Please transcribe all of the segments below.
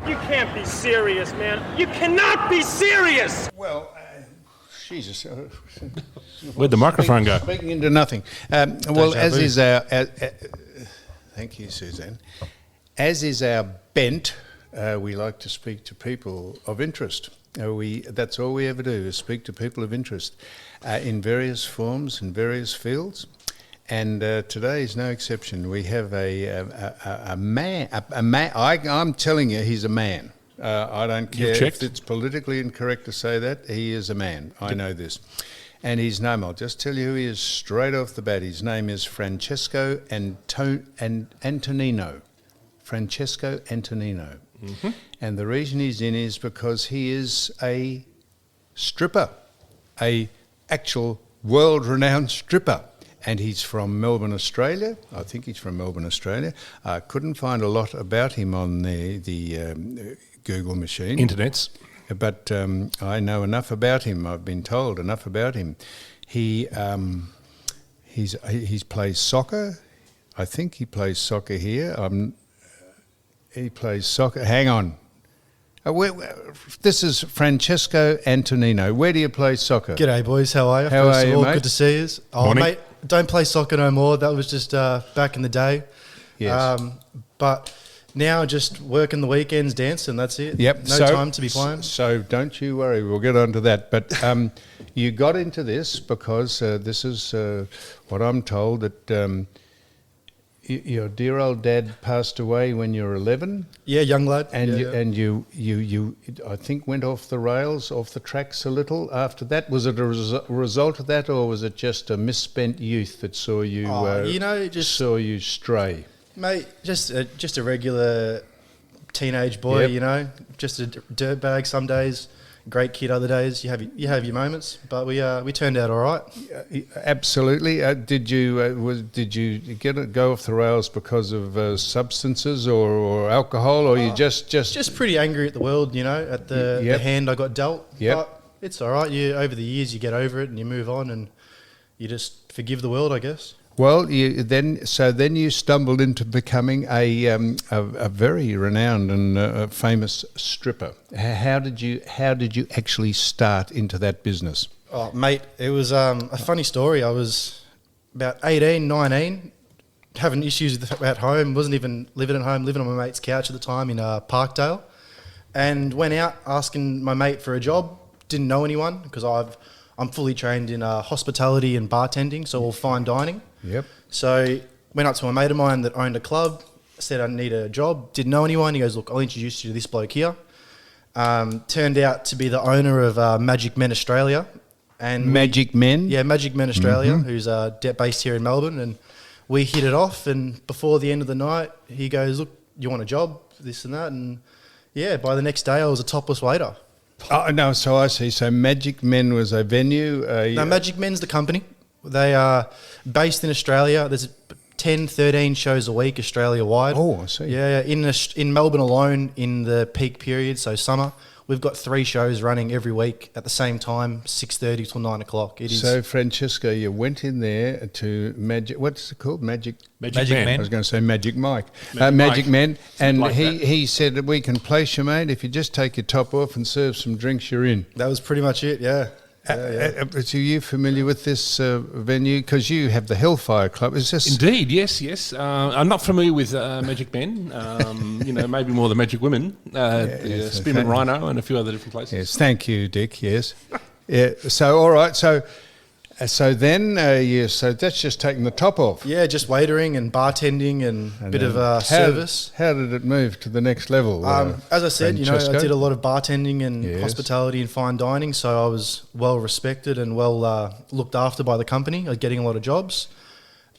You can't be serious, man. You cannot be serious! Well, Jesus. Where'd the microphone go? Speaking into nothing. Well, as is our... thank you, Suzanne. As is our bent, we like to speak to people of interest. That's all we ever do, is speak to people of interest in various forms, in various fields. And today is no exception. We have a man. I'm telling you, he's a man. I don't care if it's politically incorrect to say that. He is a man. I know this. And his name, I'll just tell you who he is straight off the bat. His name is Francesco Antonino. Francesco Antonino. Mm-hmm. And the reason he's in is because he is a stripper, a actual world-renowned stripper. And he's from Melbourne, Australia. I think he's from Melbourne, Australia. I couldn't find a lot about him on the Google machine. Internets. But I know enough about him. I've been told enough about him. He plays soccer. I think he plays soccer here. He plays soccer. Hang on. This is Francesco Antonino. Where do you play soccer? G'day, boys. How are you? How are you, mate? Good to see you. Oh, mate, don't play soccer no more. That was just back in the day. Yes. But now just working the weekends, dancing, that's it. Yep. No time to be playing. So don't you worry. We'll get on to that. But you got into this because this is what I'm told, that your dear old dad passed away when you were 11. Yeah, young lad. And you I think went off the rails, off the tracks a little after that. Was it a result of that, or was it just a misspent youth that saw you saw you stray? Mate, just a regular teenage boy, Yep. just a dirtbag some days. Great kid other days. You have your moments, but we turned out all right. Absolutely. Did you go off the rails because of substances or alcohol, or you just pretty angry at the world, at the hand I got dealt. Yep. But it's all right. Over the years you get over it and you move on and you just forgive the world, I guess. Well, then you stumbled into becoming a very renowned and famous stripper. How did you actually start into that business? Oh, mate, it was a funny story. I was about 18, 19, having issues at home. Wasn't even living at home, living on my mate's couch at the time in Parkdale, and went out asking my mate for a job. Didn't know anyone because I'm fully trained in hospitality and bartending, so all fine dining. Yep. So went up to a mate of mine that owned a club, said I need a job, didn't know anyone. He goes, look, I'll introduce you to this bloke here. Turned out to be the owner of Magic Men Australia. And Magic Men? Yeah, Magic Men Australia, who's based here in Melbourne. And we hit it off, and before the end of the night, he goes, look, you want a job, this and that? And yeah, by the next day, I was a topless waiter. Oh, no, so I see. So Magic Men was a venue? No, Magic Men's the company. They are based in Australia. There's 10, 13 shows a week Australia-wide. Oh, I see. Yeah, in Melbourne alone, in the peak period, so summer, we've got 3 shows running every week at the same time, 6:30 till 9 o'clock. So, Francesco, you went in there to Magic... What's it called? Magic Man. I was going to say Magic Mike. Magic Men. And like he said, we can place you, mate. If you just take your top off and serve some drinks, you're in. That was pretty much it, yeah. So you familiar with this venue? Because you have the Hellfire Club. Is this Indeed, yes. I'm not familiar with Magic Men. Maybe more the Magic Women, the Spearmint Rhino, and a few other different places. Yes, thank you, Dick. Yes. Yeah. So all right. So then, so that's just taking the top off. Yeah, just waitering and bartending and a bit of service. How did it move to the next level? As I said, Francesco? I did a lot of bartending and hospitality and fine dining, so I was well respected and well looked after by the company. I was getting a lot of jobs.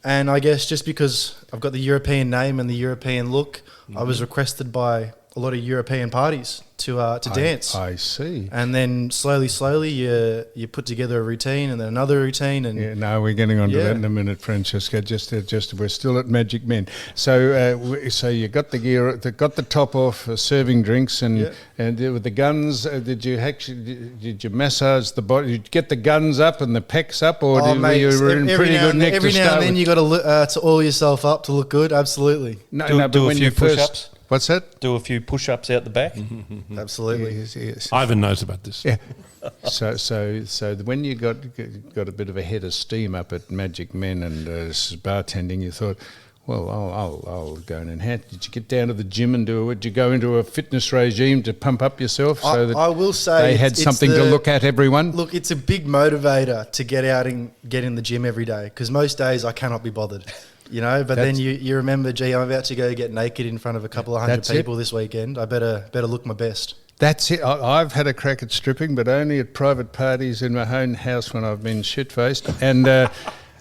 And I guess just because I've got the European name and the European look, I was requested by a lot of European parties to dance. I see. And then slowly, you put together a routine and then another routine. And yeah, no, we're getting on to that in a minute, Francesco. Just we're still at Magic Men. So so you got the gear, got the top off, serving drinks, and with the guns. Did you massage the body? Did you get the guns up and the pecs up, or were you in pretty good nick to start? Every now and then you got to oil yourself up to look good. Absolutely. No, but when you first. What's that? Do a few push-ups out the back. Absolutely. Yes. Ivan knows about this. Yeah. So when you got a bit of a head of steam up at Magic Men and bartending, you thought, well, I'll go and enhance. Did you get down to the gym and do it? Did you go into a fitness regime to pump up yourself so that I will say they had something to look at, everyone? Look, it's a big motivator to get out and get in the gym every day, because most days I cannot be bothered. But then you remember, gee, I'm about to go get naked in front of a couple of hundred people this weekend. I better look my best. That's it. I've had a crack at stripping, but only at private parties in my own house when I've been shit-faced. And with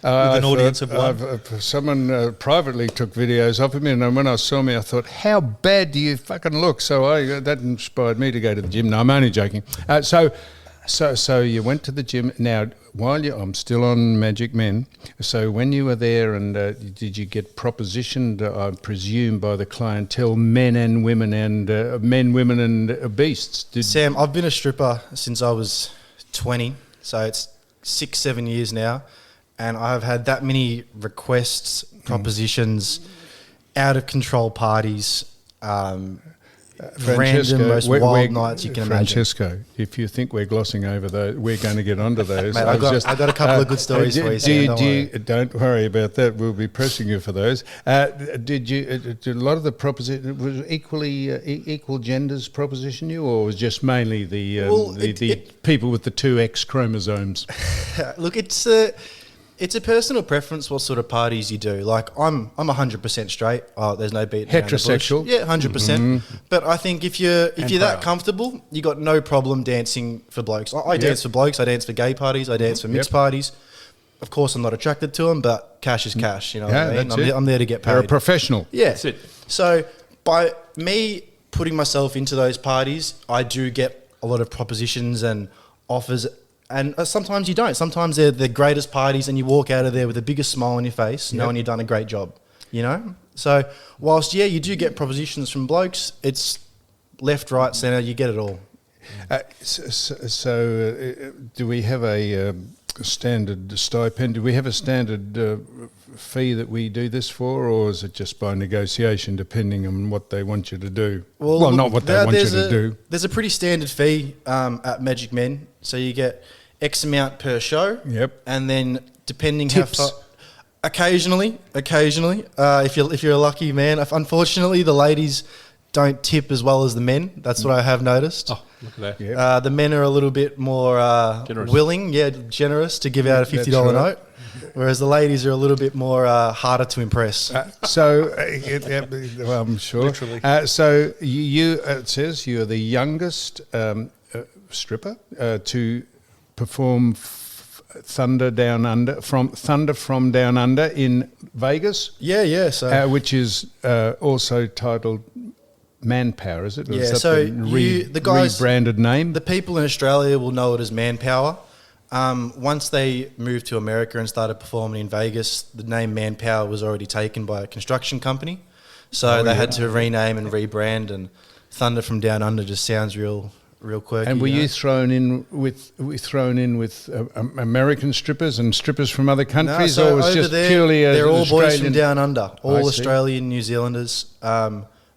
an audience of one. Someone privately took videos of me, and when I saw me, I thought, how bad do you fucking look? So that inspired me to go to the gym. No, I'm only joking. So you went to the gym. Now, I'm still on Magic Men. So when you were there, and did you get propositioned, I presume, by the clientele, men and women, and women and beasts? Sam, I've been a stripper since I was 20, so it's 6-7 years now, and I've had that many requests, propositions, out of control parties. Random, most wild nights you can imagine. Francesco, if you think we're glossing over those, we're going to get onto those. Mate, I got a couple of good stories for you, Sam. Don't worry about that. We'll be pressing you for those. Did a lot of the proposition, was equal genders proposition you, or was just mainly the people with the 2X chromosomes? Look, it's a personal preference what sort of parties you do. Like, I'm 100% straight. Oh, there's no beat. Heterosexual? Yeah, 100%. But I think if you're that comfortable, you got no problem dancing for blokes. I dance for blokes. I dance for gay parties. I dance for mixed parties. Of course, I'm not attracted to them, but cash is cash. You know what I mean? I'm there to get paid. You're a professional. Yeah. That's it. So by me putting myself into those parties, I do get a lot of propositions and offers. And sometimes you don't. Sometimes they're the greatest parties and you walk out of there with the biggest smile on your face, knowing you've done a great job, So whilst, you do get propositions from blokes, it's left, right, centre, you get it all. Do we have a standard stipend? Do we have a standard fee that we do this for, or is it just by negotiation depending on what they want you to do? Well, not what they want you to do. There's a pretty standard fee at Magic Men. So you get X amount per show. Yep. And then depending Tips. how far... Occasionally, if you're a lucky man. Unfortunately, the ladies don't tip as well as the men. That's what I have noticed. Oh, look at that. Yep. The men are a little bit more generous to give out a $50 note, whereas the ladies are a little bit more harder to impress. I'm sure. Literally. So it says you're the youngest stripper to perform Thunder from Down Under in Vegas. Yeah. So which is also titled Manpower, is it? Or yeah. is that So the guys, rebranded name. The people in Australia will know it as Manpower. Once they moved to America and started performing in Vegas, the name Manpower was already taken by a construction company, so they had to rename and rebrand. And Thunder from Down Under just sounds real quirky. And were you thrown in with American strippers and strippers from other countries, or was just purely they're all Australian? boys from Down Under, all Australian, New Zealanders.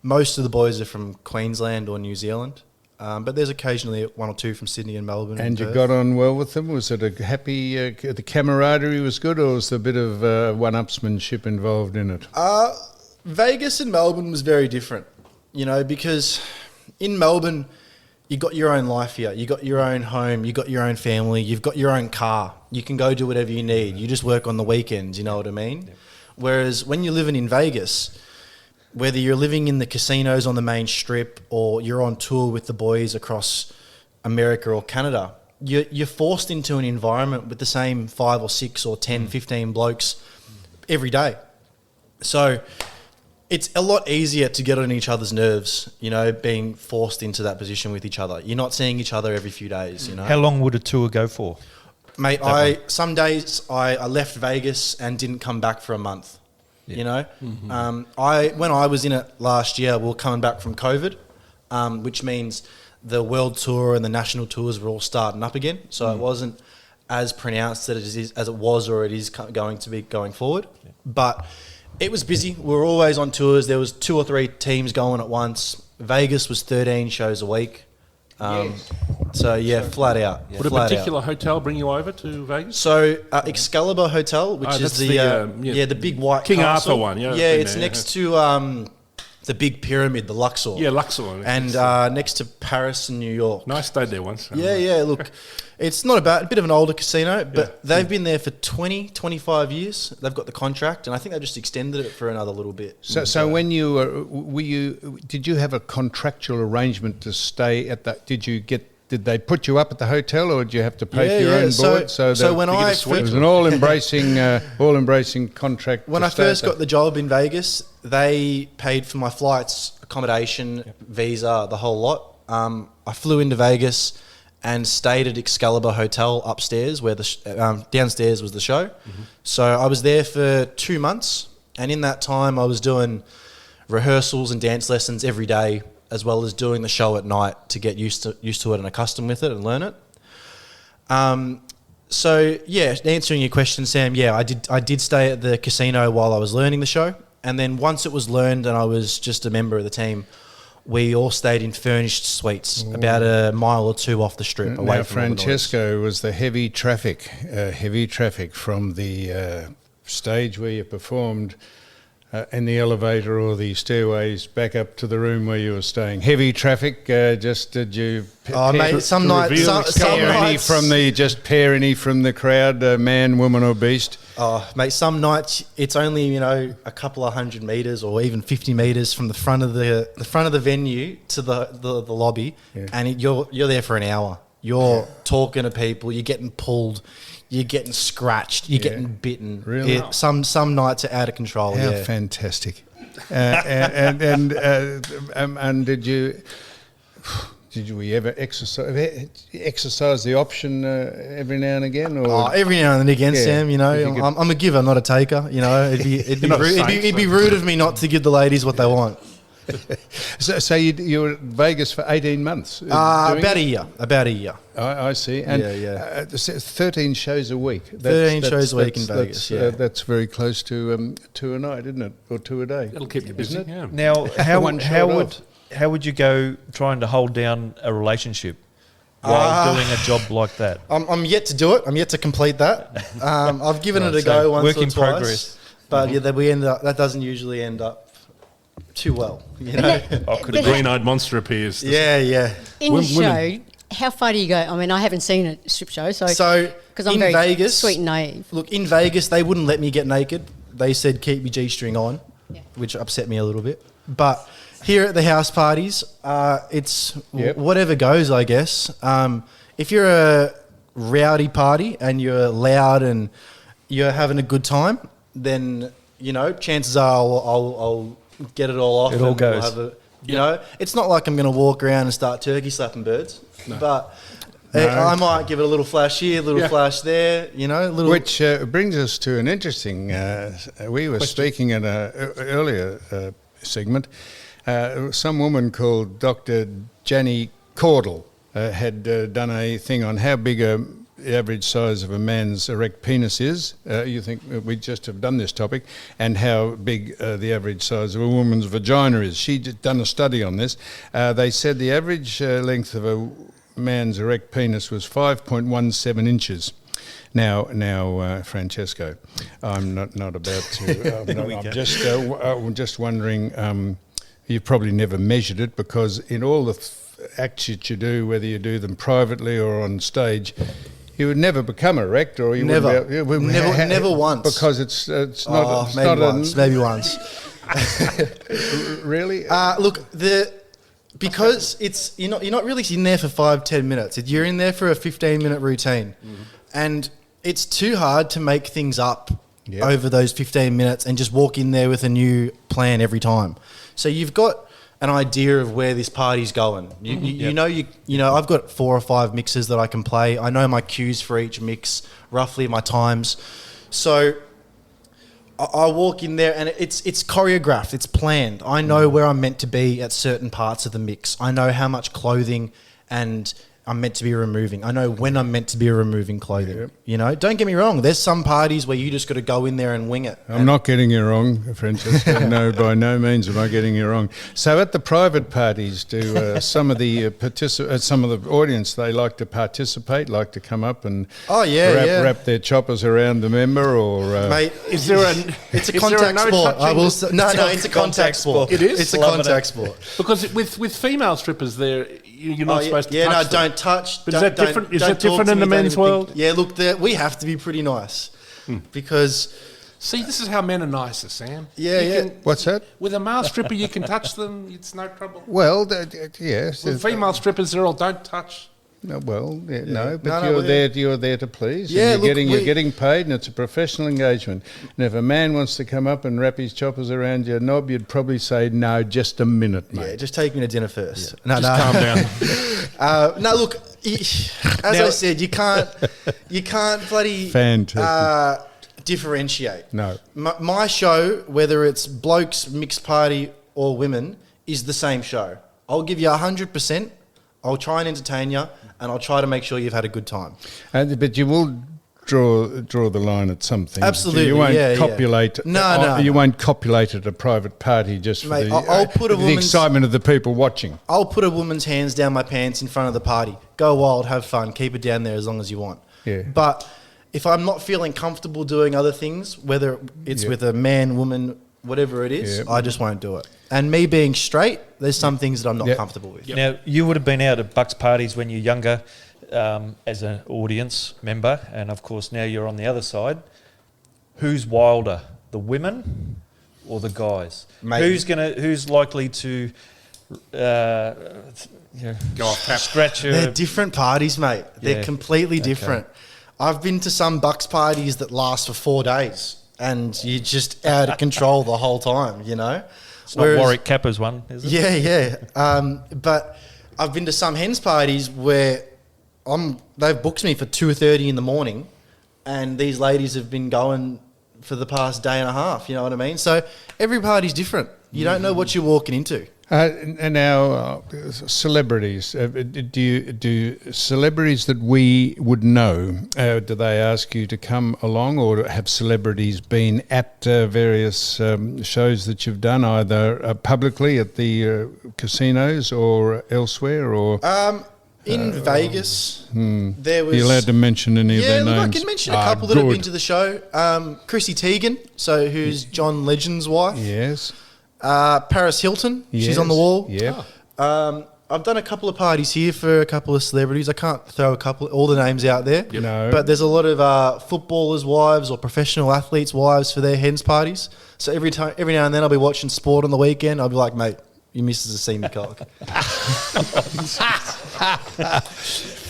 Most of the boys are from Queensland or New Zealand, but there's occasionally one or two from Sydney and Melbourne. And you got on well with them? Was it a happy? The camaraderie was good, or was there a bit of one-upsmanship involved in it? Vegas and Melbourne was very different, because in Melbourne, you got your own life here. You got your own home. You got your own family. You've got your own car. You can go do whatever you need. You just work on the weekends. You know what I mean? Yep. Whereas when you're living in Vegas, whether you're living in the casinos on the main strip or you're on tour with the boys across America or Canada, you're forced into an environment with the same 5 or 6 or 10, 15 blokes every day. So it's a lot easier to get on each other's nerves, being forced into that position with each other. You're not seeing each other every few days, How long would a tour go for? Mate, some days I left Vegas and didn't come back for a month, Mm-hmm. When I was in it last year, we were coming back from COVID, which means the world tour and the national tours were all starting up again. So it wasn't as pronounced as it was or it is going to be going forward. Yeah. But It was busy. We were always on tours. There was 2 or 3 teams going at once. Vegas was 13 shows a week. So yeah, flat out. Would a particular hotel bring you over to Vegas? So Excalibur Hotel, which is the big white King castle. Arthur one. Yeah, It's next to the big pyramid, the Luxor. Yeah, Luxor. And next to Paris and New York. I stayed there once. Yeah. Look, it's not a bit of an older casino, but they've been there for 20, 25 years. They've got the contract, and I think they just extended it for another little bit. So when you did you have a contractual arrangement to stay at that? Did they put you up at the hotel, or did you have to pay for your own board? So when it was an all-embracing contract. When I first got the job in Vegas, they paid for my flights, accommodation, visa, the whole lot. I flew into Vegas and stayed at Excalibur Hotel upstairs, where the downstairs was the show. Mm-hmm. So I was there for 2 months, and in that time I was doing rehearsals and dance lessons every day, as well as doing the show at night to get used to it and accustomed with it and learn it. So yeah, answering your question, Sam, yeah, I did stay at the casino while I was learning the show, and then once it was learned and I was just a member of the team, we all stayed in furnished suites about a mile or 2 off the strip away now, from Francesco was the heavy traffic from the stage where you performed in the elevator or the stairways back up to the room where you were staying. Heavy traffic. Just did you? Mate, some nights, pair any from the crowd, man, woman, or beast. Oh, mate, some nights it's only a couple of 100 meters or even 50 meters from the front of the venue to the lobby, and you're there for an hour. You're talking to people. You're getting pulled. You're getting scratched. You're getting bitten. Really? Some nights are out of control. How fantastic! And did we ever exercise the option every now and again? Or? Every now and again, Sam. I'm a giver, not a taker. It'd be rude of me not to give the ladies what they want. So you were in Vegas for 18 months? About a year. I see. And 13 shows a week. 13 shows a week in Vegas, That's very close to 2 a night, isn't it? Or 2 a day. That'll keep you busy, yeah. Now, how would you go trying to hold down a relationship while doing a job like that? I'm yet to do it. I'm yet to complete that. I've given it a go once or twice. Progress. But that doesn't usually end up too well, The green-eyed monster appears. Yeah. In the show, how far do you go? I mean, I haven't seen a strip show, so because I'm very Vegas, sweet and naive. Look, in Vegas, they wouldn't let me get naked. They said keep your G-string on, which upset me a little bit. But here at the house parties, it's whatever goes, I guess. If you're a rowdy party and you're loud and you're having a good time, then chances are I'll get it all off. It all goes. It's not like I'm going to walk around and start turkey slapping birds, but I might give it a little flash here, a little flash there, Which brings us to an interesting. We were speaking in an earlier segment. Some woman called Dr. Jenny Caudle had done a thing on how big the average size of a man's erect penis is. You think we just have done this topic, and how big the average size of a woman's vagina is. She'd done a study on this. They said the average length of a man's erect penis was 5.17 inches. Now, Francesco, I'm not about to. I'm just wondering. You've probably never measured it, because in all the acts that you do, whether you do them privately or on stage, you would never become erect, or you never once, because it's not. Maybe once. Really? Look, because it's you're not really in there for 5-10 minutes. You're in there for a 15-minute routine, and it's too hard to make things up over those 15 minutes and just walk in there with a new plan every time. So you've got an idea of where this party's going. You know, I've got 4 or 5 mixes that I can play. I know my cues for each mix, roughly my times. So I walk in there and it's choreographed, it's planned. I know where I'm meant to be at certain parts of the mix. I know how much clothing and I'm meant to be removing. I know when I'm meant to be removing clothing. Yep. You know, don't get me wrong. There's some parties where you just got to go in there and wing it. I'm not getting you wrong, Francesco. No, by no means am I getting you wrong. So at the private parties, do some of the some of the audience, they like to participate, like to come up and wrap their choppers around the member, or mate, is there a it's a contact sport? I will say, no, it's a contact sport. It is. It's a contact sport because with female strippers, you're not supposed to touch them. Don't touch. But is that different? Is that different in the men's world? Yeah, look, we have to be pretty nice because. See, this is how men are nicer, Sam. Yeah. What's that? With a male stripper, you can touch them; it's no trouble. Well, yes. With female strippers, they're all don't touch. No, you're there to please. Yeah, and you're getting paid, and it's a professional engagement. And if a man wants to come up and wrap his choppers around your knob, you'd probably say, "No, just a minute, mate. Yeah, just take me to dinner first." Yeah. Calm down. No, look, I said, you can't bloody differentiate. No, my show, whether it's blokes, mixed party, or women, is the same show. I'll give you 100%. I'll try and entertain you, and I'll try to make sure you've had a good time. But you will draw the line at some things. Absolutely, you won't copulate. No. You won't copulate at a private party just for I'll put the excitement of the people watching. I'll put a woman's hands down my pants in front of the party. Go wild, have fun, keep it down there as long as you want. Yeah. But if I'm not feeling comfortable doing other things, whether it's with a man, woman, whatever it is, I just won't do it. And me being straight, there's some things that I'm not comfortable with. Yep. Now, you would have been out at Bucks parties when you're younger as an audience member, and of course now you're on the other side. Who's wilder, the women or the guys? Mate. Who's likely to Go off tap. scratch your... They're different parties, mate. They're completely different. I've been to some Bucks parties that last for 4 days, and you're just out of control the whole time, you know? It's not Warwick Kappa's one, is it? Yeah. But I've been to some hens parties where they've booked me for 2:30 in the morning, and these ladies have been going for the past day and a half. You know what I mean? So every party's different. You don't know what you're walking into. And now, celebrities. Do celebrities that we would know? Do they ask you to come along, or have celebrities been at various shows that you've done, either publicly at the casinos or elsewhere, or in Vegas? There was. Are you allowed to mention any of their names? Yeah, I can mention a couple that have been to the show. Chrissy Teigen, who's John Legend's wife. Yes. Paris Hilton, she's on the wall. Yeah. I've done a couple of parties here for a couple of celebrities. I can't throw all the names out there. You know. But there's a lot of footballers' wives or professional athletes' wives for their hens parties. So every now and then I'll be watching sport on the weekend. I'll be like, mate, your missus has seen me cock.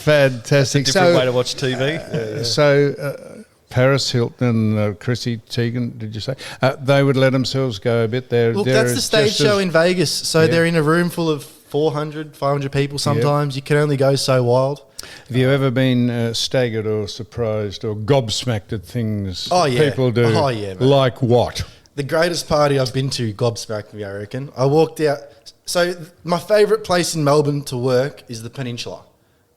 Fantastic. Different way to watch TV. Paris Hilton and Chrissy Teigen, did you say? They would let themselves go a bit. Look, that's the stage show in Vegas. So they're in a room full of 400, 500 people sometimes. You can only go so wild. Have you ever been staggered or surprised or gobsmacked at things people do? Oh, yeah, man. Like what? The greatest party I've been to gobsmacked me, I reckon. I walked out. So my favourite place in Melbourne to work is the Peninsula.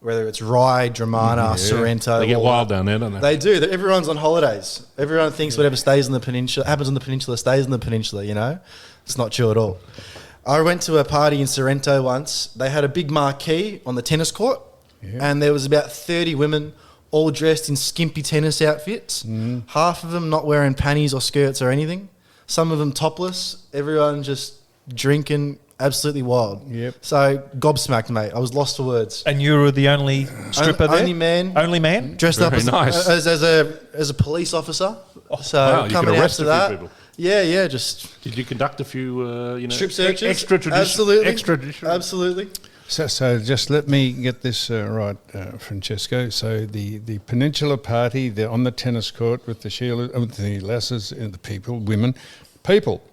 Whether it's Rye, Dramana, Sorrento. They get wild down there, don't they? They do. Everyone's on holidays. Everyone thinks whatever stays on the peninsula, happens on the peninsula, stays on the peninsula, you know? It's not true at all. I went to a party in Sorrento once. They had a big marquee on the tennis court, and there was about 30 women all dressed in skimpy tennis outfits. Half of them not wearing panties or skirts or anything. Some of them topless. Everyone just drinking. Absolutely wild. Yep. So gobsmacked, mate. I was lost for words. And you were the only stripper there? Only man. Only man? Dressed up Very nice. as a police officer. So wow, you coming could out arrest to a few that. people. Yeah, just Did you conduct a few, strip searches. Extrajudicial. Absolutely. So just let me get this right, Francesco. So the Peninsula party, they're on the tennis court with the lasses and the people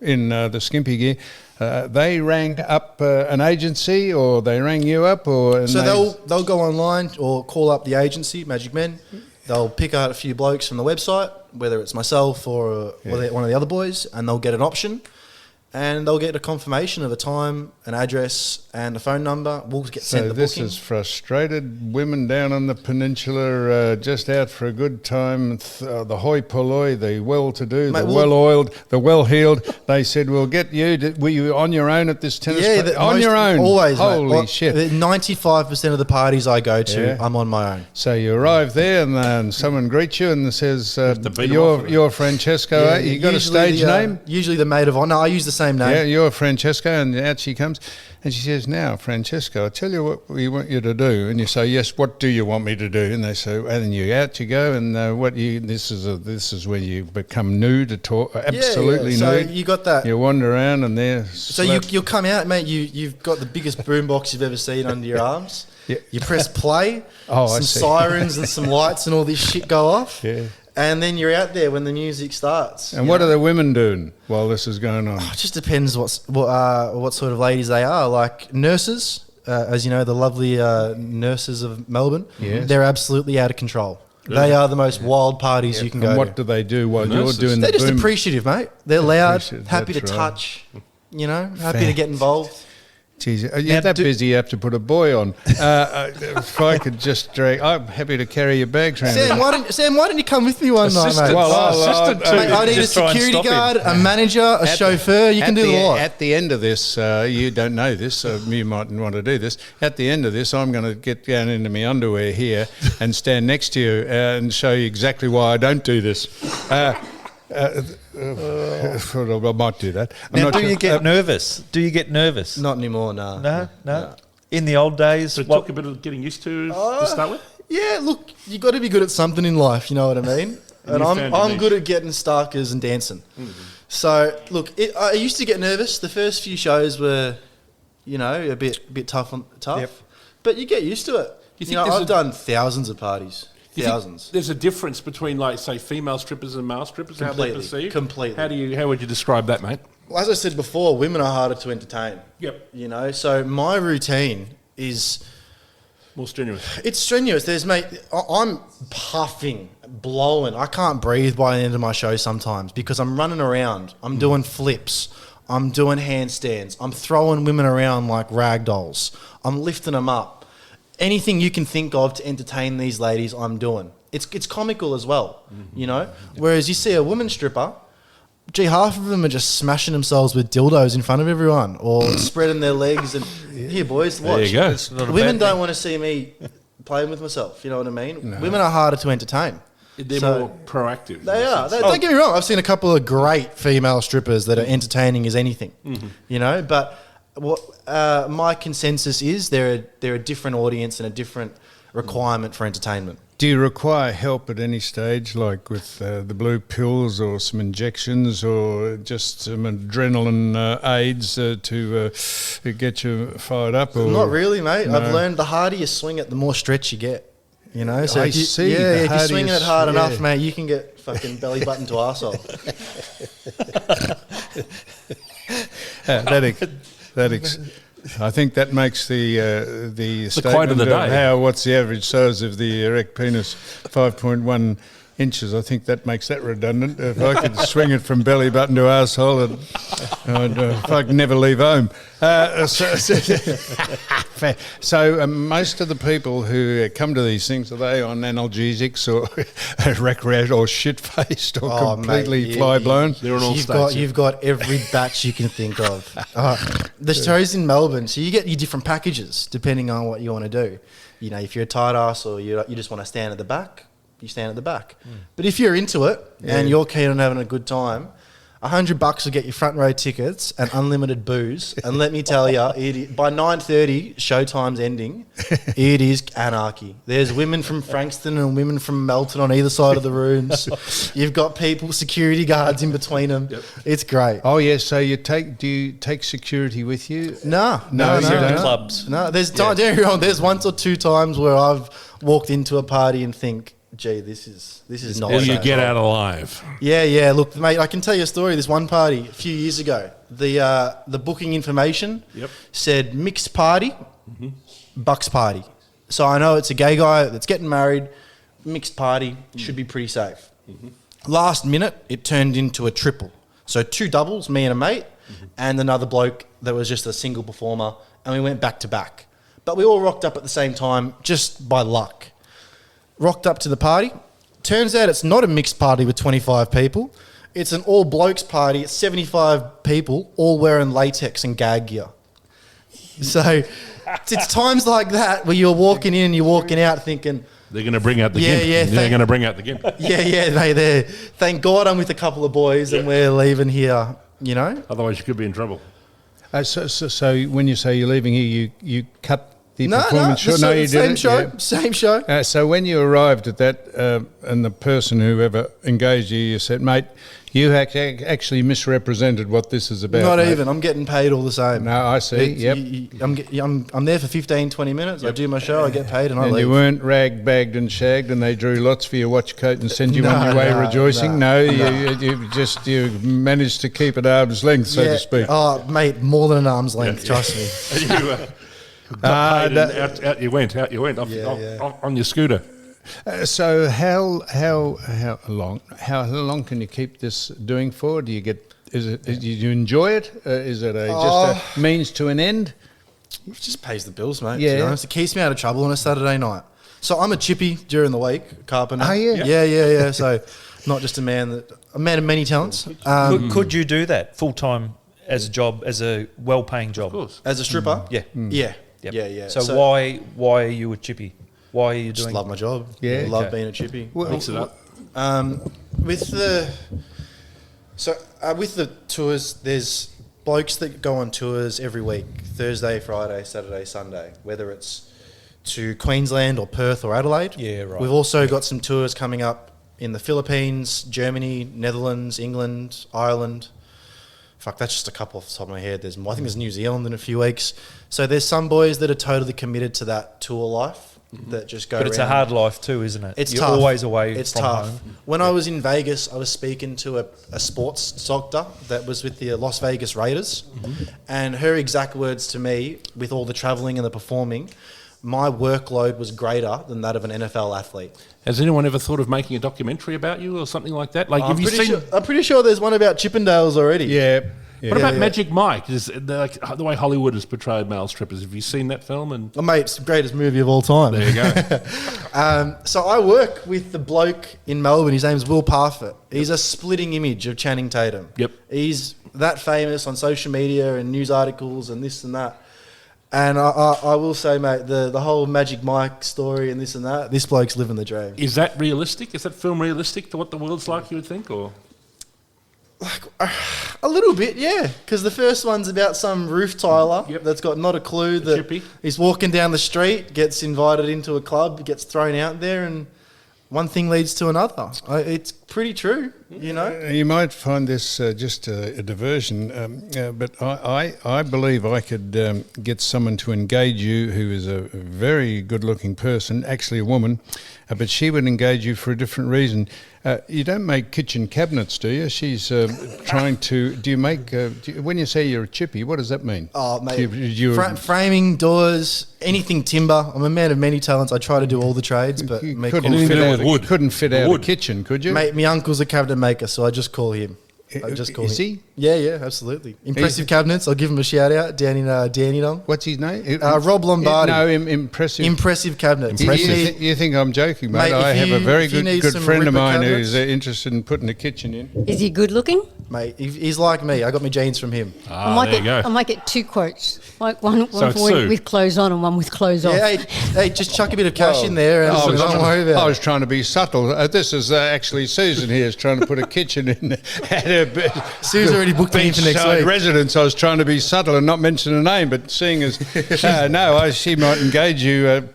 in the skimpy gear. They rang up an agency, or they rang you up, or so they'll go online or call up the agency, Magic Men. They'll pick out a few blokes from the website, whether it's myself or one of the other boys, and they'll get an option. and they'll get a confirmation of a time, an address, and a phone number. We'll get sent the this booking. is frustrated women down on the peninsula, just out for a good time. The hoi polloi, the well-to-do, Mate, the well-oiled, the well-heeled. They said, "We'll get you." Were you on your own at this tennis? On your own, always. Holy mate. shit! 95% of the parties I go to, I'm on my own. So you arrive there, and then someone greets you and says, beat 'em off, "You're Francesco." Eh? You got a stage name? Usually the maid of honor. I use the same name. Yeah, you're Francesco, and out she comes, and she says, "Now, Francesco, I tell you what we want you to do." And you say, "Yes, what do you want me to do?" And they say, and then out you go, and this is where you become nude, absolutely So nude. you got that. You wander around, and there. So you'll come out, mate. You've got the biggest boombox you've ever seen under your arms. Yeah. You press play. I some see. sirens and some lights and all this shit go off. Yeah. And then you're out there when the music starts. And what are the women doing while this is going on? It just depends what sort of ladies they are. Like nurses, as you know, the lovely nurses of Melbourne. Yes. They're absolutely out of control. They are the most wild parties you can go And to. what do they do while you're doing They're the just boom? appreciative, mate. They're loud, Appreciative, happy to that's right. touch, happy to get involved. Jeez, you're that busy you have to put a boy on. If I could just drag, I'm happy to carry your bags around. Sam, why don't you come with me one night, mate? Mate, I need a Just try and security stop him. guard, a manager, a chauffeur. You can do the lot. At the end of this, you don't know this, so you mightn't want to do this. At the end of this, I'm going to get down into my underwear here and stand next to you and show you exactly why I don't do this. I might do that. Now, do you get nervous? Do you get nervous? Not anymore, no. No. In the old days, So it took a bit of getting used to start with? Yeah, look, you got to be good at something in life. You know what I mean? And you found your I'm niche. good at getting starkers and dancing. So look, I used to get nervous. The first few shows were, a bit tough. Yep. But you get used to it. You think there's I've done thousands of parties. Do you think Thousands. there's a difference between, like, say, female strippers and male strippers? How they perceive? Completely. How would you describe that, mate? Well, as I said before, women are harder to entertain. Yep. So my routine is More strenuous. it's strenuous. I'm puffing, blowing. I can't breathe by the end of my show sometimes because I'm running around. I'm doing flips. I'm doing handstands. I'm throwing women around like rag dolls. I'm lifting them up. Anything you can think of to entertain these ladies, I'm doing. It's comical as well, Whereas you see a woman stripper, half of them are just smashing themselves with dildos in front of everyone or spreading their legs and, here, boys, watch. There you go. It's not a Women bad don't thing. want to see me playing with myself, you know what I mean? Women are harder to entertain. They're So- more proactive. They are. Don't get me wrong. I've seen a couple of great female strippers that are entertaining as anything, But what my consensus is they're a different audience and a different requirement for entertainment. Do you require help at any stage, like with the blue pills or some injections or just some adrenaline aids to get you fired up? Or Not really, mate. No. I've learned the harder you swing it, the more stretch you get. So I if you, see. Yeah, The if you're harder swinging you it hard s- enough, yeah. mate, you can get fucking belly button to arsehole. I think that makes the statement quote of the day. What's the average size of the erect penis? 5.1 inches. I think that makes that redundant. If I could swing it from belly button to arsehole, if I could never leave home. So most of the people who come to these things, are they on analgesics or recreational or shit-faced or completely mate, fly-blown? They're on all You've states, got yeah. you've got every batch you can think of. The show's in Melbourne, so you get your different packages depending on what you want to do. If you're a tight ass or you just want to stand at the back, you stand at the back. But if you're into it and you're keen on having a good time, $100 will get you front row tickets and unlimited booze. And let me tell you, by 9:30, showtime's ending. It is anarchy. There's women from Frankston and women from Melton on either side of the rooms. You've got people, security guards in between them. Yep. It's great. Oh yes. So do you take security with you? No, you don't. Clubs. No, don't get me wrong. There's once or two times where I've walked into a party and think, gee, this is not. Will you safe. get out alive? Yeah. Look, mate, I can tell you a story. This one party a few years ago, the booking information said mixed party, bucks party. So I know it's a gay guy that's getting married, mixed party, should be pretty safe. Last minute, it turned into a triple. So two doubles, me and a mate, and another bloke that was just a single performer, and we went back to back. But we all rocked up at the same time, just by luck. Rocked up to the party. Turns out it's not a mixed party with 25 people. It's an all blokes party. It's 75 people, all wearing latex and gag gear. So it's times like that where you're walking in and you're walking out thinking, they're going to bring out the gimp. They're going to bring out the gimp. Mate, thank God I'm with a couple of boys and we're leaving here, you know? Otherwise you could be in trouble. So when you say you're leaving here, you cut the performance short? No, you didn't. Same show. So when you arrived at that, and the person whoever engaged you said, mate, you actually misrepresented what this is about. Not mate. even. I'm getting paid all the same. No, I see. I'm there for 15, 20 minutes. Yep. I do my show, I get paid, and I leave. And you weren't ragged, bagged and shagged, and they drew lots for your watch coat and send you on your way rejoicing? No. You managed to keep it arm's length, so to speak. Oh, mate, more than an arm's length, trust me. And you got paid and out you went off on your scooter. So how long can you keep this doing for? Do you enjoy it? Is it just a means to an end? It just pays the bills, mate. Yeah, to be honest. It keeps me out of trouble on a Saturday night. So I'm a chippy during the week, carpenter. Oh yeah, yeah. So not just a man of many talents. Could you do that full time as a job, as a well-paying job? Of course. As a stripper? Yeah. Yeah. Yep. Yeah. So why are you a chippy? Why are you just doing? Love my job. Yeah. Love being a chippy. Mix it up. With the tours, there's blokes that go on tours every week, Thursday, Friday, Saturday, Sunday, whether it's to Queensland or Perth or Adelaide. Yeah, right. We've also got some tours coming up in the Philippines, Germany, Netherlands, England, Ireland. Fuck, that's just a couple off the top of my head. I think there's New Zealand in a few weeks. So there's some boys that are totally committed to that tour life. That just go. But it's around. a hard life too, isn't it? It's You're tough. always away. It's from tough. home. When I was in Vegas, I was speaking to a sports doctor that was with the Las Vegas Raiders, and her exact words to me, with all the travelling and the performing, my workload was greater than that of an NFL athlete. Has anyone ever thought of making a documentary about you or something like that? Like, I'm pretty sure there's one about Chippendales already. Yeah. What about Magic Mike? Is the way Hollywood has portrayed male strippers? Have you seen that film? And mate, it's the greatest movie of all time. there you go. So I work with the bloke in Melbourne. His name's Will Parfitt. He's a splitting image of Channing Tatum. Yep. He's that famous on social media and news articles and this and that. And I will say, mate, the whole Magic Mike story and this and that, this bloke's living the dream. Is that realistic? Is that film realistic to what the world's like, you would think? Or Like, a little bit, yeah. Because the first one's about some roof tiler that's got not a clue that chippy. He's walking down the street, gets invited into a club, gets thrown out there, and one thing leads to another. It's pretty true, you know. You might find this just a diversion, but I believe I could get someone to engage you who is a very good-looking person, actually a woman, but she would engage you for a different reason. You don't make kitchen cabinets, do you? She's trying to. Do you make? When you say you're a chippy, what does that mean? Oh, mate, framing, doors, anything timber. I'm a man of many talents. I try to do all the trades, but couldn't fit out a kitchen, could you? Mate, my uncle's a cabinet maker, so I just call him. Is he? Yeah, absolutely. Impressive cabinets. I'll give him a shout out down in Dandenong. What's his name? Rob Lombardi. No, impressive. Impressive cabinets. You think I'm joking, mate? I have a very good friend of mine who's interested in putting a kitchen in. Is he good looking? Mate, he's like me. I got my genes from him. There you go. I might get two quotes, like one with clothes on and one with clothes off. Yeah, hey, just chuck a bit of cash in there and don't worry about it. I was trying to be subtle. This is actually Susan here is trying to put a kitchen in at her Sue's already booked me in for next week. Residence. I was trying to be subtle and not mention a name, but seeing as she might engage you.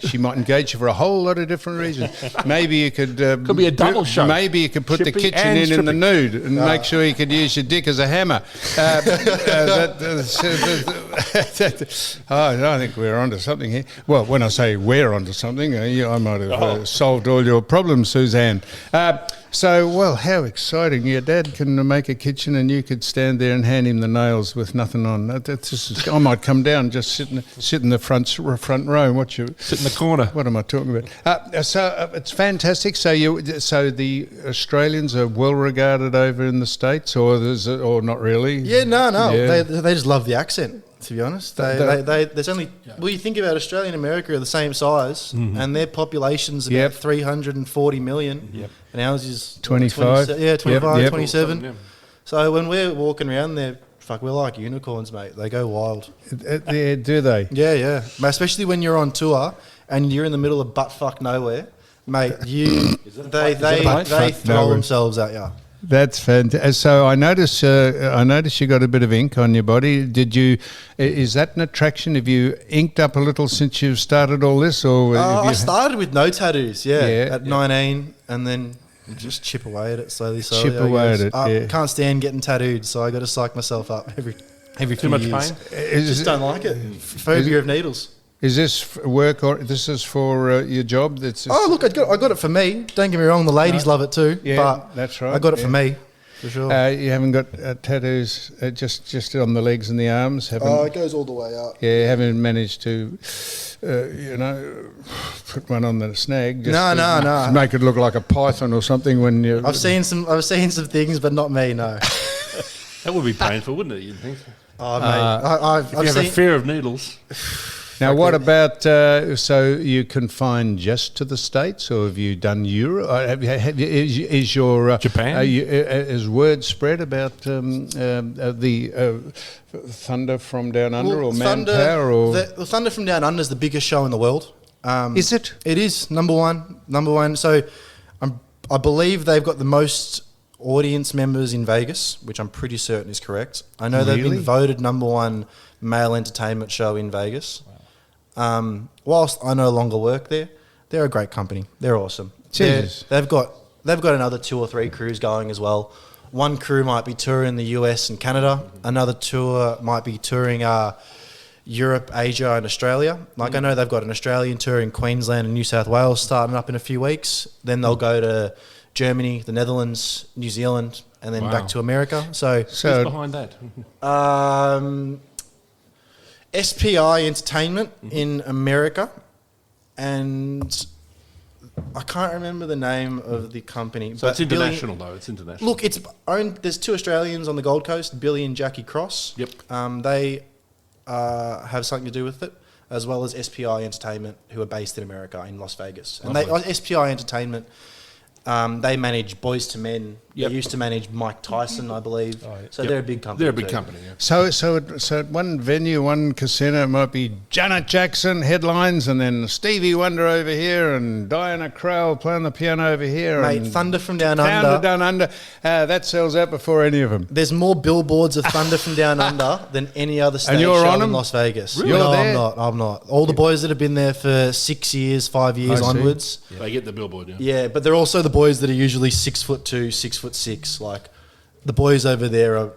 She might engage you for a whole lot of different reasons. Maybe you could be a double show. Maybe you could put Chippy the kitchen in the nude and make sure you could use your dick as a hammer. I think we're onto something here. Well, when I say we're onto something, I might have solved all your problems, Suzanne. So, well, how exciting. Your dad can make a kitchen and you could stand there and hand him the nails with nothing on. I might come down and just sit in the front row and watch you. Sit in the corner. What am I talking about? It's fantastic. So the Australians are well regarded over in the States, or not really? Yeah, no. Yeah. They just love the accent, to be honest. There's only... Well, you think about Australia and America are the same size, and their population's about 340 million. Yep. And ours is 25. 25, 27. Yeah. So when we're walking around there, we're like unicorns, mate. They go wild. Do they? Yeah. Especially when you're on tour and you're in the middle of butt-fuck nowhere, mate. They throw themselves at you. That's fantastic. So I notice you got a bit of ink on your body. Is that an attraction? Have you inked up a little since you've started all this? Or I started with no tattoos, at 19, and then just chip away at it slowly. Chip away at it, I can't stand getting tattooed, so I got to psych myself up every Too few much years. pain? Just don't like it. Phobia of needles. Is this work or this is for your job? Oh, look, I got it for me. Don't get me wrong, the ladies love it too. Yeah, but that's right. I got it for me, for sure. You haven't got tattoos just on the legs and the arms? It goes all the way up. Yeah, you haven't managed to, put one on the snag. No. Make it look like a python or something when you... I've seen some things, but not me, no. That would be painful, wouldn't it, you'd think? Oh, mate. If you have a fear of needles... Now, what about, so you confined just to the States, or have you done Europe? Is your... Japan? Is word spread about the Thunder from Down Under, or Manpower? Or the Thunder from Down Under is the biggest show in the world. Is it? It is, number one. So I believe they've got the most audience members in Vegas, which I'm pretty certain is correct. I know they've been voted number one male entertainment show in Vegas. Whilst I no longer work there, they're a great company. They're awesome. Jesus. They've got another 2 or 3 crews going as well. One crew might be touring the US and Canada. Another tour might be touring Europe, Asia, and Australia. I know they've got an Australian tour in Queensland and New South Wales starting up in a few weeks. Then they'll go to Germany, the Netherlands, New Zealand, and then back to America. So who's behind that? SPI Entertainment in America, and I can't remember the name of the company. So it's international, though. It's international. Look, it's owned. There's 2 Australians on the Gold Coast, Billy and Jackie Cross. Yep. They have something to do with it, as well as SPI Entertainment, who are based in America in Las Vegas. And SPI Entertainment. They manage Boys to Men. Yep. They used to manage Mike Tyson, I believe. So they're a big company. They're a big company, yeah. So at one venue, one casino, it might be Janet Jackson headlines, and then Stevie Wonder over here, and Diana Krall playing the piano over here. Mate, and Thunder from Down Under. Down Under. That sells out before any of them. There's more billboards of Thunder from Down Under than any other stage you're show on in Las Vegas. Really? No, You're there? I'm not. All the boys that have been there for 6 years, 5 years onwards. Yeah. They get the billboard, yeah. Yeah, but they're also the boys that are usually 6'2", 6'6". Like, the boys over there are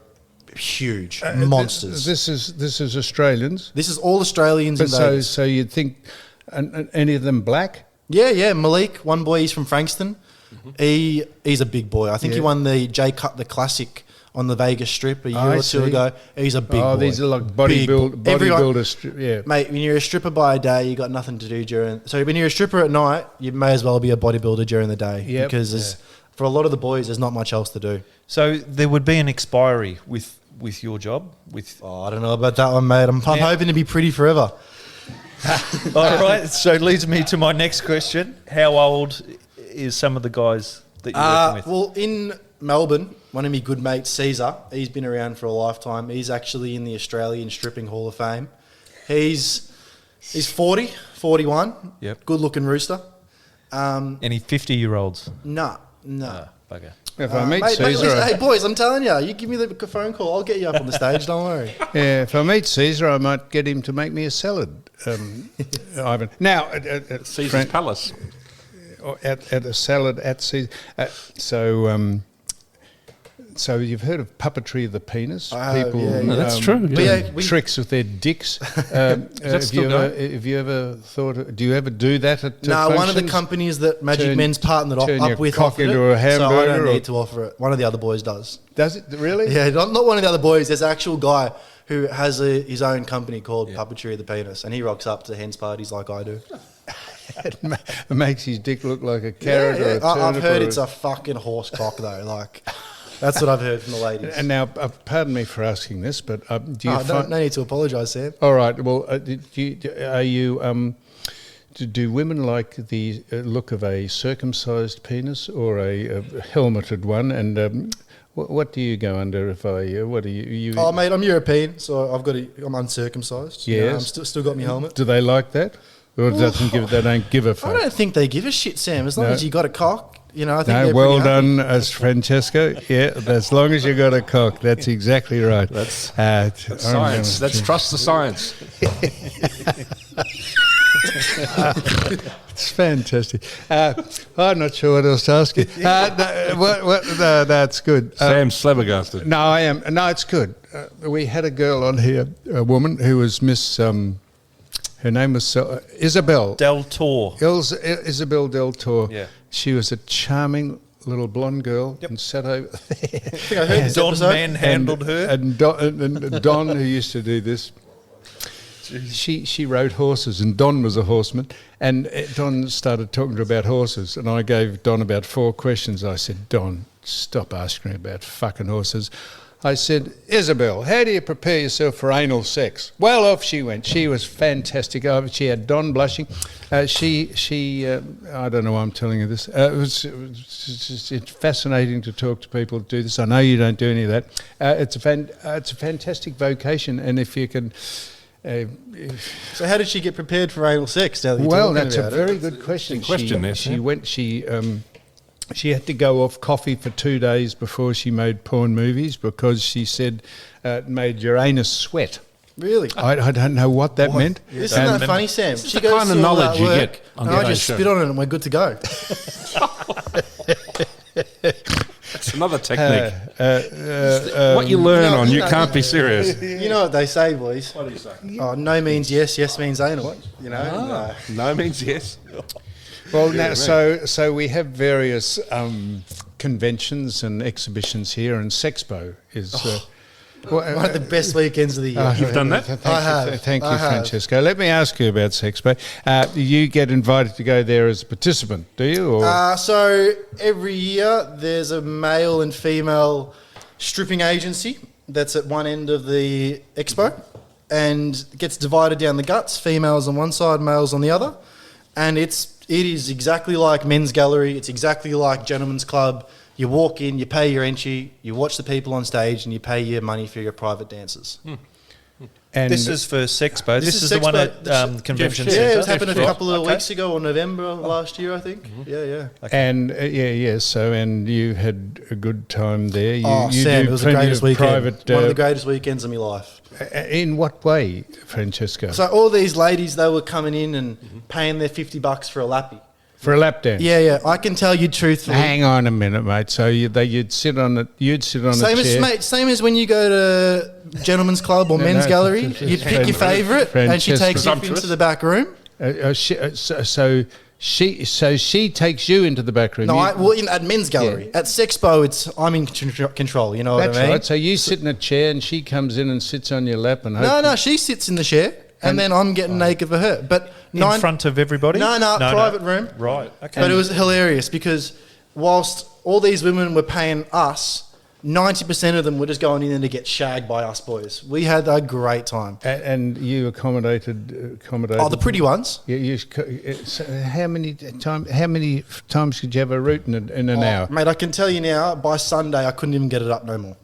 huge monsters. This is Australians. This is all Australians in Vegas. So you'd think, any of them black? Yeah. Malik, one boy, he's from Frankston. He's a big boy. I think he won the J Cutler Classic on the Vegas Strip a year or two ago. He's a big boy. These are like bodybuilders. Yeah. Mate, when you're a stripper by a day, you got nothing to do during... So when you're a stripper at night, you may as well be a bodybuilder during the day. Yep. Because for a lot of the boys, there's not much else to do. So there would be an expiry with your job? I don't know about that one, mate. I'm hoping to be pretty forever. All right, so it leads me to my next question. How old is some of the guys that you're working with? Well, in Melbourne, one of my good mates, Caesar, he's been around for a lifetime. He's actually in the Australian Stripping Hall of Fame. He's 40, 41. Yep. Good-looking rooster. Any 50-year-olds? No. Bugger. If I meet Mate, Caesar... listen, hey, boys, I'm telling you, you give me the phone call, I'll get you up on the stage, don't worry. Yeah, if I meet Caesar, I might get him to make me a salad, Ivan. Now, at Caesar's Palace. At a salad at Caesar. So you've heard of puppetry of the penis? People, No, that's true. Yeah. Tricks with their dicks. Have you ever thought? Do you ever do that at No, one of the functions? companies that Magic Men's partnered turn up your with cock offered into it, a hamburger so I don't or- need to offer it. One of the other boys does. Does it really? Yeah, not one of the other boys. There's an actual guy who has his own company called Puppetry of the Penis, and he rocks up to hens parties like I do. It makes his dick look like a carrot or a turnip. I've heard or it's a fucking horse cock though. Like that's what I've heard from the ladies. And now, pardon me for asking this, but do you find? No need to apologise, Sam. All right. Well, do women like the look of a circumcised penis or a helmeted one? And what do you go under? If what do you? Oh, mate, I'm European, so I'm uncircumcised. Yes. I'm still got my helmet. Do they like that, or they don't give a fuck? I don't think they give a shit, Sam. As long as you got a cock, I think No, they're well pretty happy. done, as Francesco. Yeah, as long as you got a cock, that's exactly right. That's That's science. Let's trust the science. It's fantastic. I'm not sure what else to ask you. No, that's good. Sam's flabbergasted. No, I am. No, it's good. We had a girl on here, a woman who was Miss. Her name was Isabel. Del Tor. Isabel Del Tor. Yeah. She was a charming little blonde girl and sat over there. I think I heard this Don episode. manhandled her. And Don, who used to do this, she rode horses, and Don was a horseman. And Don started talking to her about horses, and I gave Don about 4 questions. I said, Don, stop asking me about fucking horses. I said, Isabel, how do you prepare yourself for anal sex? Well, off she went. She was fantastic. She had Don blushing. I don't know why I'm telling you this. It's fascinating to talk to people who do this. I know you don't do any of that. It's a fantastic vocation, and if you can... So how did she get prepared for anal sex? Now that you're well, talking that's a about very it? good question. She had to go off coffee for 2 days before she made porn movies because she said it made your anus sweat. Really? I don't know what that meant. Isn't that funny, Sam? It's She the goes kind of through all knowledge that you work, get on and the I just show. spit on it and we're good to go. It's another technique. What you you learn know- on, you you know- can't be serious. You know what they say, boys? What do you say? Oh, no means yes, yes means anal. You know? No means yes. Well, now, so we have various conventions and exhibitions here, and Sexpo is... One of the best weekends of the year. You've done that? Thank you, I have. Francesco. Let me ask you about Sexpo. You get invited to go there as a participant, do you? Or? So every year there's a male and female stripping agency that's at one end of the expo and gets divided down the guts, females on one side, males on the other. And it is exactly like men's gallery. It's exactly like gentlemen's club. You walk in, you pay your entry, you watch the people on stage, and you pay your money for your private dances. And This is for Sexpo. This is the Sexpo. one at Convention Yeah, Centre. Yeah, it was happened a Right. couple of Okay. weeks ago, or November last year, I think. Yeah. And so and you had a good time there. You, Oh, you Sam, do it was the plenty greatest of weekend. private. One of the greatest weekends of my life. In what way, Francesco? So all these ladies, they were coming in and paying their $50 for a lappy. For a lap dance. Yeah. I can tell you truthfully. Hang on a minute, mate. So you'd sit on it. You'd sit on a chair. Same as when you go to gentlemen's club or men's gallery. You pick your favourite, and she takes you into the back room. So she takes you into the back room. No, You- at men's gallery. At Sexpo, I'm in control. You know That's what I mean? right. So you sit in a chair and she comes in and sits on your lap and No, she sits in the chair, and then I'm getting naked for her. But In front of everybody? No, private room. Right, okay. But it was hilarious because whilst all these women were paying us, 90% of them were just going in there to get shagged by us boys. We had a great time. And you accommodated. Oh, the pretty ones. So how many times could you have a root in an hour? Mate, I can tell you now, by Sunday, I couldn't even get it up no more.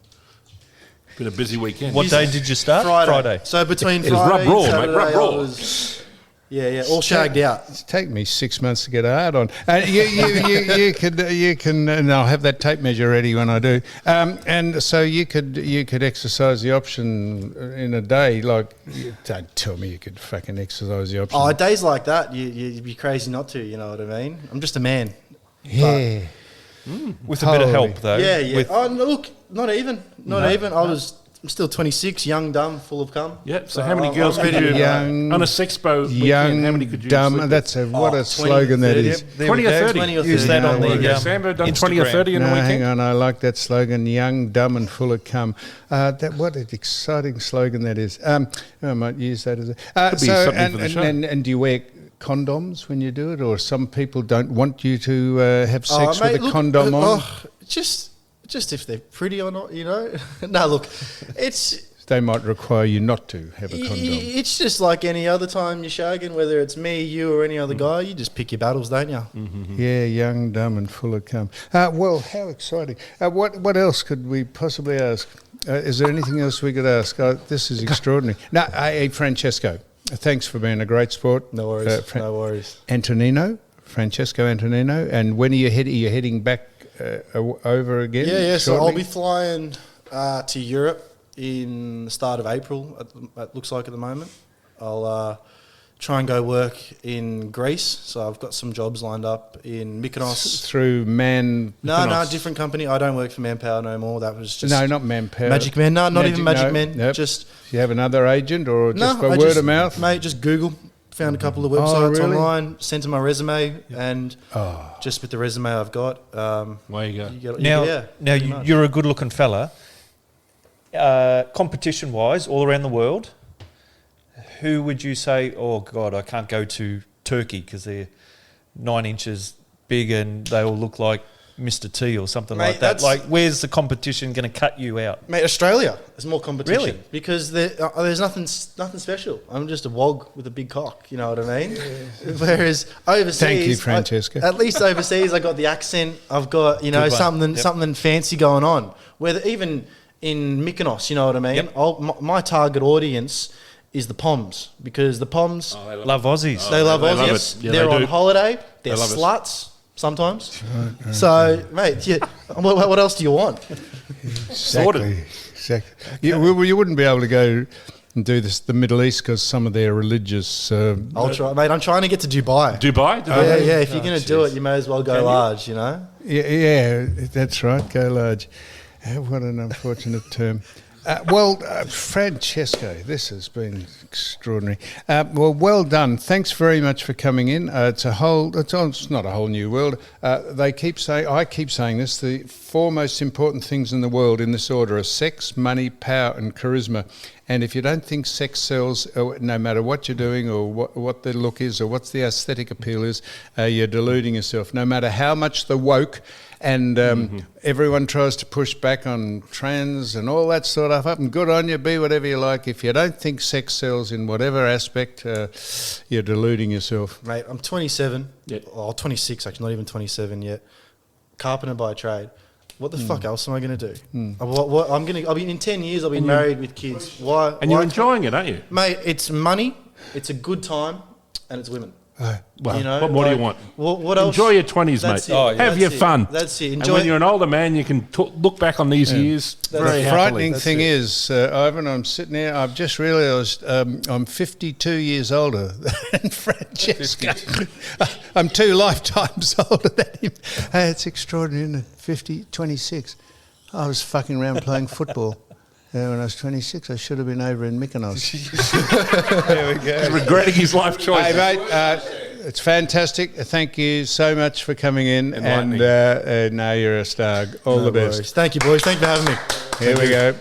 Been a busy weekend. What day did you start? Friday. So between was Friday rub raw, and mate, Saturday, rub raw. I was... Yeah, all shagged out. It's taken me 6 months to get a hard on. You can, and I'll have that tape measure ready when I do. And so you could exercise the option in a day. Like, don't tell me you could fucking exercise the option. Oh, days like that, you'd be crazy not to, you know what I mean? I'm just a man. Yeah. With a bit of help, though. Yeah, yeah. With, Oh, no, look, not even. I'm still 26, young, dumb, full of cum. Yep. So how many girls could you on a sexpo weekend? How many could you dumb. sleep That's with? what a 20, slogan that 30. is. there 20 we or go. 30. 20 or Use 30. that on Yeah, the Sambo done 20 or Instagram. 30 in a No, weekend. hang on. I like that slogan. Young, dumb, and full of cum. What an exciting slogan that is. I might use that as a. Could be something for the show. And do you wear condoms when you do it, or some people don't want you to have sex mate, with a look, condom on? Just if they're pretty or not, you know. No, look, it's They might require you not to have a condom. it's just like any other time you're shagging, whether it's me, you, or any other guy. You just pick your battles, don't you? Yeah, young, dumb, and full of cum. Well, how exciting! What else could we possibly ask? Is there anything else we could ask? This is extraordinary. No, hey, Francesco, thanks for being a great sport. No worries. No worries. Francesco Antonino, and when are you heading? Are you heading back over again? Yeah. So shortly? I'll be flying to Europe in the start of April. It looks like at the moment. I'll try and go work in Greece. So I've got some jobs lined up in Mykonos. Through No, Mykonos. different company. I don't work for Manpower no more. That was just No, not Manpower. Magic Man. No, not even Magic Man. Nope. Just You have another agent, or just by I word just- of mouth? mate. Just Google. Found a couple of websites really? online. Sent them my resume, and just with the resume I've got, Way you go. Now you're a good-looking fella. Competition-wise, all around the world, who would you say, oh, God, I can't go to Turkey because they're 9 inches big and they all look like Mr. T or something Mate, like that? that's- Like, where's the competition going to cut you out? Mate, Australia, there's more competition. Really? Because there's nothing special. I'm just a wog with a big cock, you know what I mean? Whereas overseas... Thank you, Francesco. At least overseas, I got the accent. I've got, Good one. something fancy going on. Whether even in Mykonos, you know what I mean? Yep. My target audience is the Poms. Because the Poms, Love Aussies. they love they love Aussies. it. Yeah, They're they on do. holiday. They're They love it. sluts sometimes. So, mate, yeah, what else do you want? Exactly. You wouldn't be able to go and do this the Middle East because some of their religious. I'll try, mate. I'm trying to get to Dubai. Dubai? Yeah. If you're going to do it, you may as well go large, you know? Yeah, that's right. Go large. What an unfortunate term. Francesco, this has been extraordinary. Well done. Thanks very much for coming in. It's not a whole new world. I keep saying this, the four most important things in the world in this order are sex, money, power and charisma. And if you don't think sex sells, no matter what you're doing or what the look is or what the aesthetic appeal is, you're deluding yourself. No matter how much the woke and everyone tries to push back on trans and all that sort of stuff, and good on you, be whatever you like. If you don't think sex sells in whatever aspect, you're deluding yourself. Mate, I'm 27. Yeah. Oh, 26, actually, not even 27 yet. Carpenter by trade. What the fuck else am I going to do? I'll be in 10 years. I'll be married with kids. Why? And you're enjoying it, aren't you? Mate, it's money. It's a good time, and it's women. Well, You know, what more do you like, want? What else? Enjoy your 20s, That's mate. it. Oh, yeah. Have your That's it. fun. That's it. And Enjoy when it. you're an older man, you can look back on these years very The happily. frightening That's thing it. is, Ivan, I'm sitting here, I've just realised I'm 52 years older than Francesco. I'm 2 lifetimes older than him. It's extraordinary, isn't it? 26. I was fucking around playing football. When I was 26, I should have been over in Mykonos. There we go. Regretting his life choice. Hey, mate, it's fantastic. Thank you so much for coming in. Enlightening. And now you're a star. All the best. Worries. Thank you, boys. Thank you for having me. Here we go.